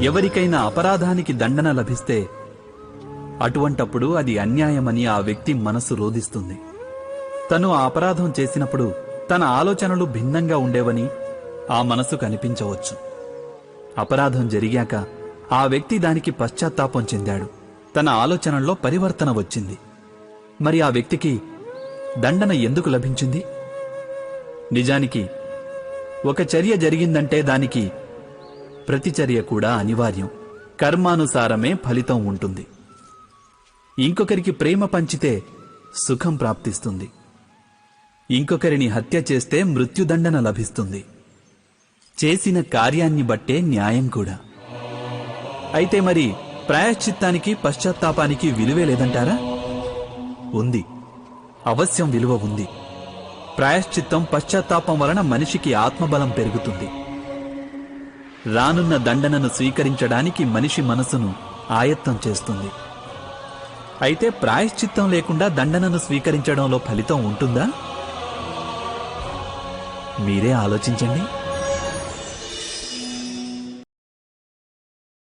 ఎవరికైనా అపరాధానికి దండన లభిస్తే అటువంటప్పుడు అది అన్యాయమని ఆ వ్యక్తి మనసు రోదిస్తుంది. తను ఆ అపరాధం చేసినప్పుడు తన ఆలోచనలు భిన్నంగా ఉండేవని ఆ మనసు కనిపించవచ్చు. అపరాధం జరిగాక ఆ వ్యక్తి దానికి పశ్చాత్తాపం చెందాడు. తన ఆలోచనల్లో పరివర్తన వచ్చింది. మరి ఆ వ్యక్తికి దండన ఎందుకు లభించింది? నిజానికి ఒక చర్య జరిగిందంటే దానికి ప్రతిచర్య కూడా అనివార్యం. కర్మానుసారమే ఫలితం ఉంటుంది. ఇంకొకరికి ప్రేమ పంచితే సుఖం ప్రాప్తిస్తుంది. ఇంకొకరిని హత్య చేస్తే మృత్యుదండన లభిస్తుంది. చేసిన కార్యాన్ని బట్టే న్యాయం కూడా. అయితే మరి ప్రాయశ్చిత్తానికి పశ్చాత్తాపానికి విలువే లేదంటారా? ఉంది, అవశ్యం విలువ ఉంది. ప్రాయశ్చిత్తం పశ్చాత్తాపం వలన మనిషికి ఆత్మబలం పెరుగుతుంది. రానున్న దండనను స్వీకరించడానికి మనిషి మనసును ఆయత్తం చేస్తుంది. అయితే ప్రాయశ్చిత్తం లేకుండా దండనను స్వీకరించడంలో ఫలితం ఉంటుందా? మీరే ఆలోచించండి.